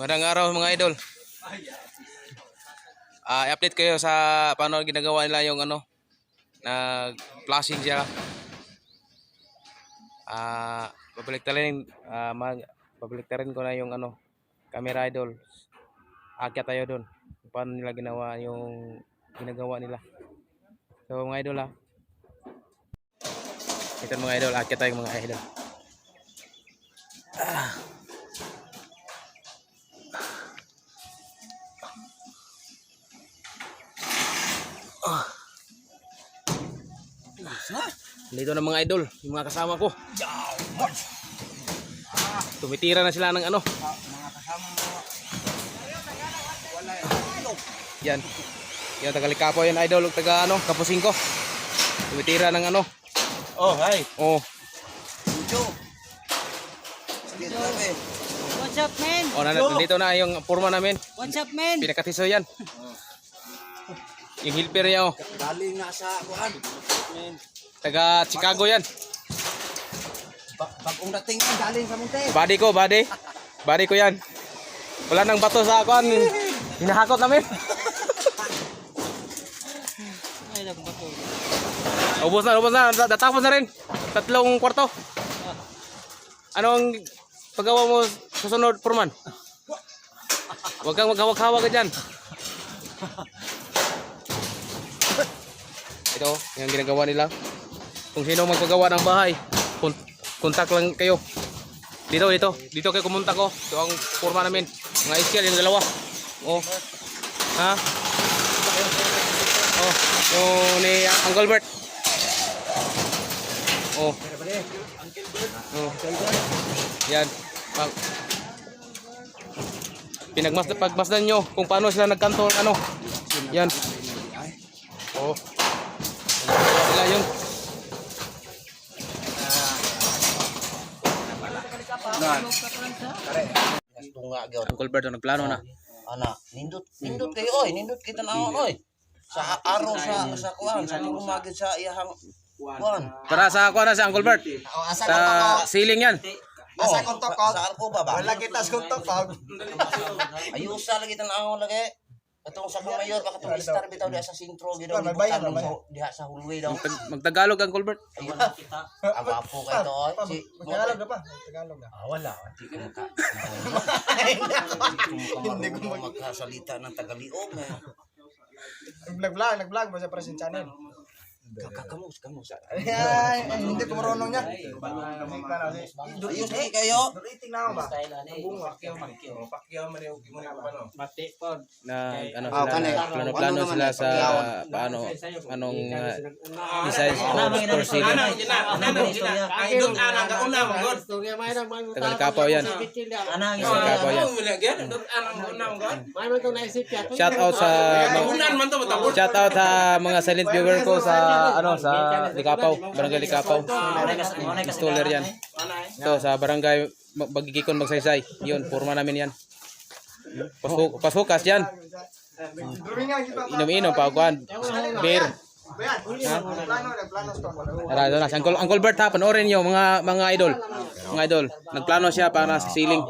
Magandang araw mga idol. I-update kayo sa paano ginagawa nila yung ano, nag-flashing siya. Pabaliktarin ko na yung ano, camera idol. Akyat tayo doon. Paano nila ginawa yung ginagawa nila. So mga idol ito mga idol, akyat tayo mga idol. Dito na mga idol, yung mga kasama ko. Tumitira na sila ng ano. Mga kasama mo. Yan. Yan taga Likapo yan idol, taga ano, Kapusing ko. Tumitira ng ano. Oh, hi. Oh. What's up, man? Oh, nandito na yung forma namin. What's up, man? Pinakatiso yan. Yung helper niya oh. Galing nga sa kuhan. Taga Chicago yan. Bagong dating yan, galing sa Monte. Body ko, body. Body ko yan. Wala nang bato sa akuan. Hinahakot namin. Ay, nagbato. Ubos na. Datapos na rin. 3 kwarto. Anong paggawa mo sa sunod, Purman? Huwag kang maghawak-hawak ka dyan. Ito, yung ginagawa nila. Kung sino magpagawa ng bahay, kontak lang kayo. Dito kayo kumunta ko. Ito ang forma namin. Mga iskil, yung dalawa. Oh. Ha? Oh, yung ni Uncle Bert. Oh. Oh. Yan. Pagmasdan nyo kung paano sila nagkanto ano. Yan. Oh. Sila yun. Uncle Bert nagplano na. Ana, nindot kayo oy, nindot kita na oy. Sa araw sa kuhan, sa lumagid sa iyahang kuhan. Para sa ako na si Uncle Bert. Sa ceiling yan. Asa kong tokog? Sa arko ba? Wala kita sa tokog. Ayusa lagi tanaw lagi. Katong sa mayor baka tong star bitaw di sa sintro gid diha sa hallway daw. Magtagalog Uncle Bert. Ayun kita. Awapo kay to oy. Si Tagalog na pa, Tagalog na. wala. Hindi ko magkasalita ng Tagaliog na. Nag-vlog mo sa present channel. Kamus. Ay, hindi ko marunong niya. Ayos lagi kayo. Rating na ba? Na ano Ah, sila, kanay. plano Ano sila naman sa yung paano anong design for ceiling. Taga Likapo yan. Likapo yan. Shout out sa mga silent viewer ko sa ano sa Likapo, Barangay Likapo. Installer yan. Ito sa Barangay Bagigikon Magsaysay. Yun, forma namin yan. Pasukas yan. Inom-inom pa kuan. Beer. Nagplano na. Uncle Bert ha, panoorin niyo mga idol. Mga idol, nagplano siya para sa ceiling.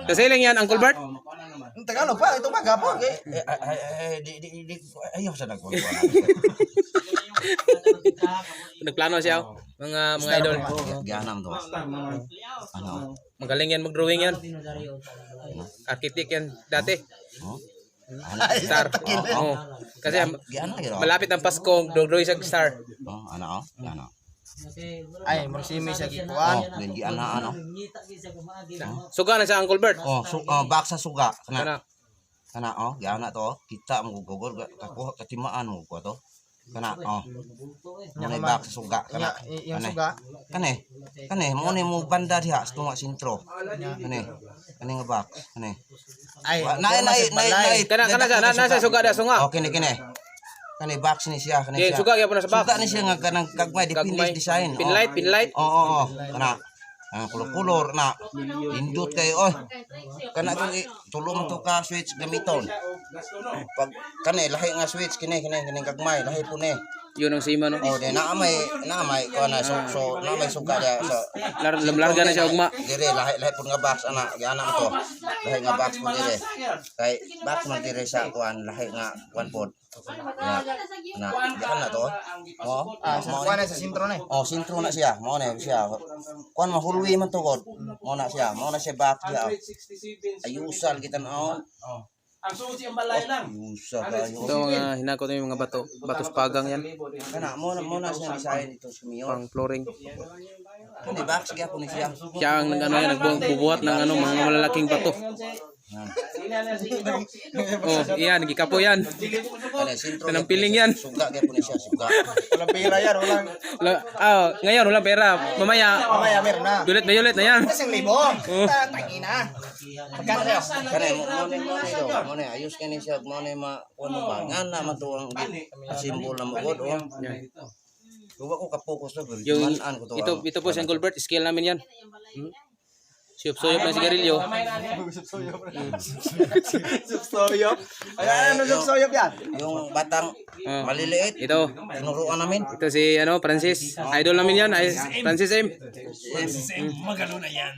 Sa ceiling yan, Uncle Bert. Tagalog pa, ito magapon. Ayaw sa nagwag. Nagplano siya, mga idol. Gianam to. Ano? Magaling yan mag-drawing yan. Architect yan dati. Star. Oh. Kasi malapit ang Pasko, drawing sa star. Ano? Ay, marsimi sa gikuan. Hindi ano. Suga na siya Uncle Bert. Bak sa suga. Kana. Giana to. Kita mo gugol kakuha katimaan mo ko to. Kana Muna bak sa suga kana. Yung suga. Kane mo ni mo banda diha sa tunga sintro. Kane nga bak. Ay, Nay. Kana nasa suga da sunga. Okay kini. Kani box ni siya, Kaya suga gyapon na sa box. Suga ni siya nga kanang kagmay di pinlis design. Pinlight. Oo. Kana kulor na indot kay oy. Kana kung tulong to ka switch gamiton. Pag kani lahi nga switch kini kagmay lahi po ni. Yun ang sima no. Oh, di naamay ko na so naamay suka dia sa Larga na siya ugma. dire lahi pun nga box ana giana to. Lahi nga box pun dire. Kay box man dire sa kuan lahi nga kuan pod. Na kana to. Oh, Kuha na sa sintro na eh. oh sintro na siya. Mao na siya. Kuan mahulwi man to god. Mao na siya box dia. Ayusal kita na. Ang susi ang balay lang. Ayusal Ito kayo. mga hinakot na yung mga bato. Batos pagang yan. Kana mo na siya design dito sa miyo. Pang flooring. Kundi box gyapon ni siya. Siya ang ano yan, nagbubuhat ng ano, mga malalaking bato. Oh, iyan, gikapo yan. Kana sintro. Kanang piling yan. Suga gyapon ni siya suga. Walang pera yan, walang... Ngayon, walang pera. Mamaya, Mamaya, meron na. yulit na yan. Kasi ang libo. Tangi na. Magkano sa'yo? Kana mo ne ayos kani siya mo ne ma kuno ba ngana man to ang simbol na magod o. Duwa ko ka-focus na gud. Yung, Manan ko to. ito po siyang Gilbert, scale namin yan. Suyop-suyop na sigarilyo. Soyop. Ay, ano yung soyop yan? Yung batang maliliit Ito, tinuruan namin. ito si Francis. Idol namin yan, Francis M. Magano na yan.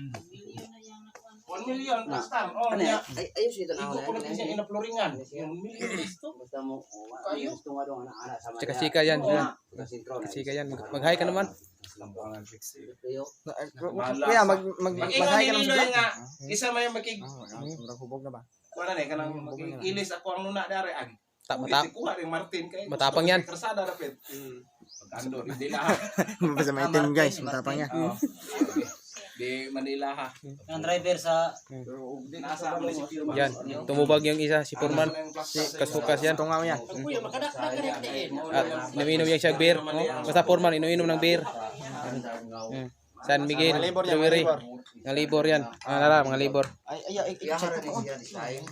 1 million basta. Oh, niya. Ay ayos ito na. Iko kulit siya inaploringan. 1 million listo. Basta mo Kayo. gusto nga dong ana sama. Chika-chika yan. Chika yan. Mag-hi ka naman. Kuya, mag-hi ka ng Iloy suga. nga. Isa may makig. Murang hubog na ba? Kuha na kanang ilis ako ang nuna dari agi. Kuha ring Martin kay. Matapang yan. Krasada ra pet. Pagando hindi na. Basta may itim guys, matapang niya. Di Manila ha. Ang driver sa Nasa munisipyo ba? Yan. Tumubag yung isa, si Purman. Si Kasukas yan. Tungaw yan. Kuya, makadak-dak ka rin. At naminom yung siya beer. Basta Purman, inom ng beer. San Miguel, Luwiri. Mga libor yan. Mga libor. Ay, Yahara ni siya design.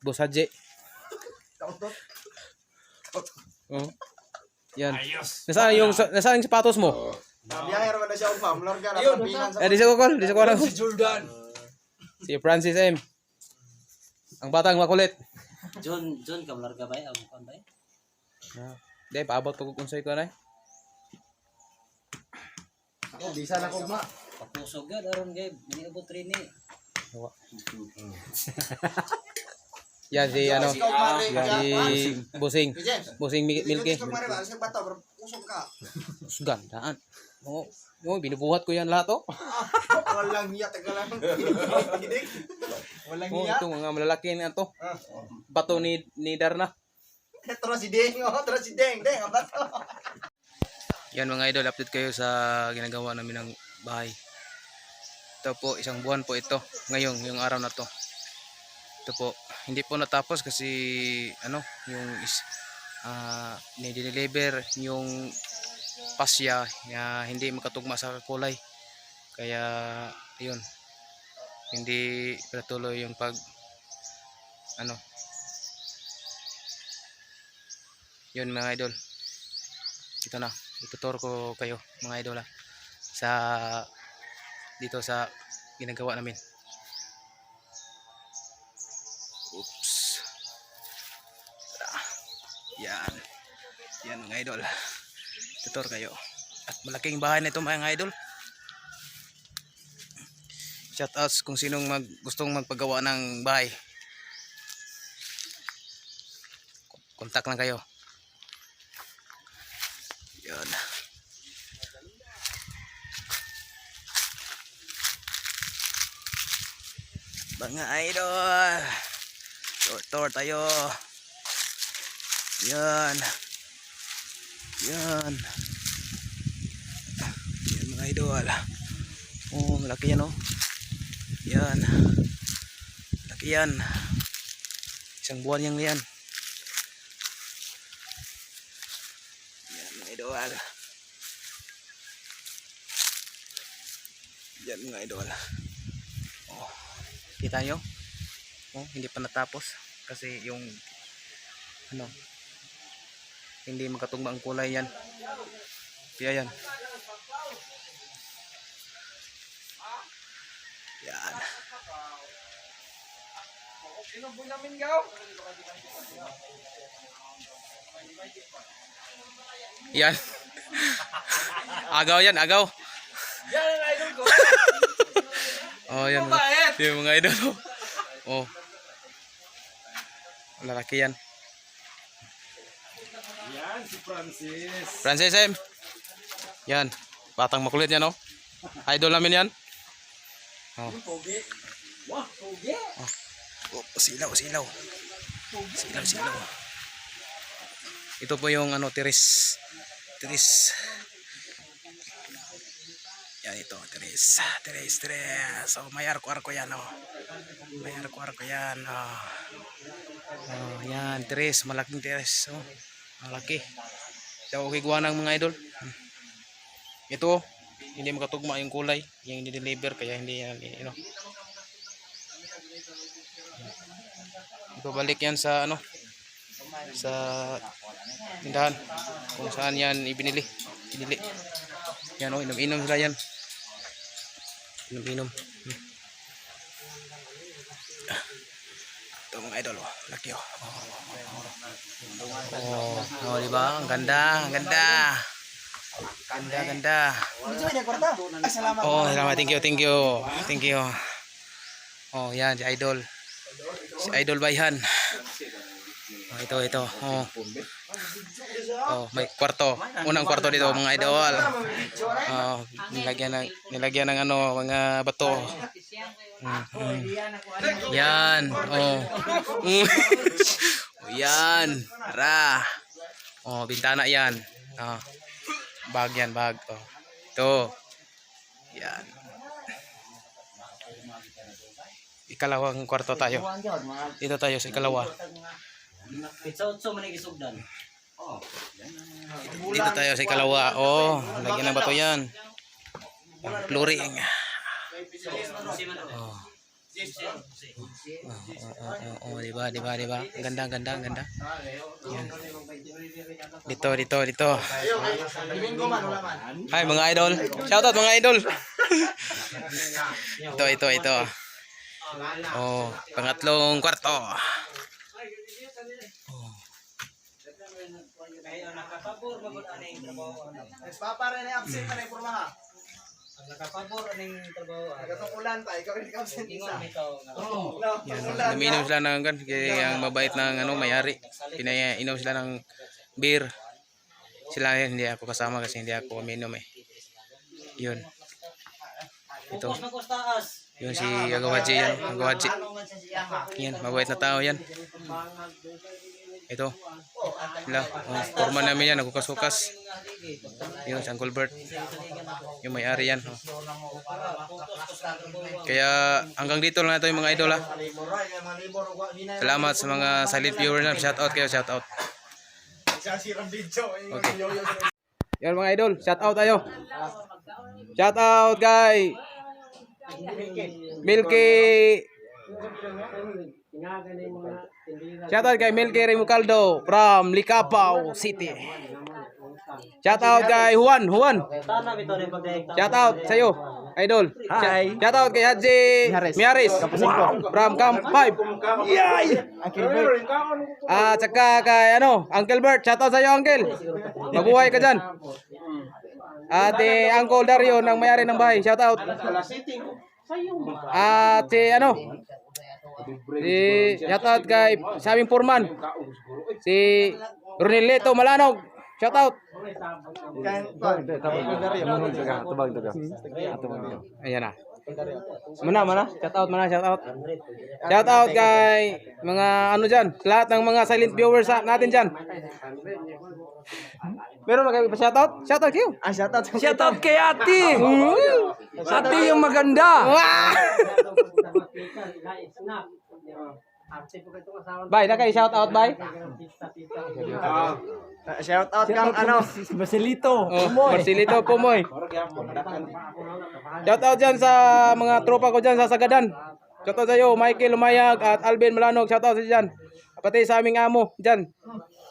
Boss Haji. Yan. Nasaan yung sapatos mo? Biyahe naman na siya upam. Larga na pambilan sa... Di sa kukol. Si Jordan. Si Francis M. Ang batang makulit. John, kamlarga ba? Ang mukhang ba? Di, paabot ko kung sa'yo ko na. Bisa na ko ma. Papusog yun, aron gay. Miniabot rin eh. Yan si Busing. Busing Milky. Usog ka. Gandaan. Oo, binubuhat ko yan lahat oh. Walang hiya, taga lang. Walang Oh, hiya. ito mga malalaki na to. Bato ni Darna. Ito na si Deng. Ito na si Deng. Deng, ang bato. Yan mga idol, update kayo sa ginagawa namin ng bahay. Ito po, isang buwan po ito. Ngayon, yung araw na to. Ito po, hindi po natapos kasi ni-deliver yung pasya na hindi makatugma sa kulay. Kaya, yun. Hindi patuloy yung yun mga idol. Ito na, itutur ko kayo mga idol dito sa ginagawa namin. Oops. Yan mga idol. Tutor kayo. At malaking bahay na ito mga idol. Shout out kung sinong gustong magpagawa ng bahay. Kontak lang kayo. Yan. Mga idol. Tutor tayo. Yan. Yan mga idol. Oh, malaki yan oh. Yan. Malaki yan. Isang buwan yan. Yan mga idol. Yan mga idol. Oh, kita nyo? Oh, hindi pa natapos kasi yung hindi makatugma ang kulay yan. Kaya yan. Yan. Yan. Agaw yan, agaw. Yan ang idol ko. Oh, yan. Yung mga idol. Oh. Lalaki yan. Yan si Francis. Francis M. Yan. Batang makulit yan, oh. Idol namin yan. Oh. Wah, pogi. Oh, silaw, silaw. Silaw, silaw. Ito po yung ano, tiris. Tiris. Yan ito, tiris. Tiris, tiris. So, may arko-arko yan, oh. May arko-arko yan, oh. Oh, yan, tiris. Malaking tiris, oh. Malaki. Ito, okay gawa ng mga idol. Ito, hindi makatugma yung kulay. Yung deliver, kaya hindi yan, you know. Ito, balik yan sa, ano, sa tindahan kung saan yan ibinili. Yan, oh, inom-inom sila yan. Inom-inom. Ito mga idol, oh. Laki, oh. Oh, diba? Ang ganda, ang ganda. Ganda, ganda. Oh, salamat. Thank you, thank you. Thank you. Oh, yan, si idol. Si Idol Bayhan. Oh, ito. Oh. Oh, may kwarto. Unang kwarto dito mga idol. Oh, nilagyan ng ano, mga bato. Yan. Oh. Yan. Tara. Oh, bintana yan. Oh. Bag yan, bag. Oh. Ito. Yan. Ikalawang kwarto tayo. Dito tayo sa ikalawa. Pizza utso man igisugdan. Dito tayo sa ikalawa. Oh, lagyan ng bato yan. Flooring. Oh. Oh, diba? Ang ganda. Yan. Dito. Hi mga idol. Shoutout mga idol. Ito. Oh, pangatlong kwarto. Oh. Nakapabor magud aning trabaho. Nagpapare na absent na yung porma ha. Nakapabor aning trabaho. Nagatong ulan pa, ikaw rin absent isa. Yan, umiinom sila ng gan, kaya ang mabait ng ano, may-ari. Pinainom sila ng beer. Sila hindi ako kasama kasi hindi ako umiinom eh. Yun. Ito. Yun si Agawaji yan. Agawaji. Yan, mabait na tao yan. Ito. Sila. Oh, forma namin yan, nagkukas-kukas. Yun, si Uncle Bert. Yung may-ari yan. Oh. Kaya hanggang dito lang ito yung mga idol ha. Salamat sa mga silent viewers na. Shoutout kayo, shoutout. Okay. Yan mga idol, shoutout tayo. Shoutout kay Milky. Shoutout kay Milky Remucaldo from Licapaw City. Shoutout kay Juan. Shoutout sa iyo, idol. Hi. Shoutout kay Haji Miaris from Camp 5. Yay! Ah, tsaka kay Uncle Bert. Shoutout sa iyo, Uncle. Mabuhay ka diyan. Ate Uncle Dario ng may-ari ng bahay. Shoutout. At shoutout kay sa aming foreman. Si Ronelito Malanog. Shoutout. Ayan na. Mana. Shoutout. Shoutout kay mga diyan, lahat ng mga silent viewers natin diyan. Meron na kayo pa-shoutout? Shoutout kayo. Shoutout kay Ate. Ate yung maganda. Bye, na kayo shoutout, bye. Shoutout kang Basilito. Oh, Marcelito Pumoy. Shoutout dyan sa mga tropa ko dyan sa Sagadan. Shoutout sa iyo, Michael Lumayag at Alvin Malanog. Shoutout sa dyan. Pati sa aming amo dyan.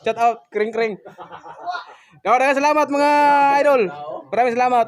Shoutout, kring. Maraming salamat mga idol. Maraming salamat.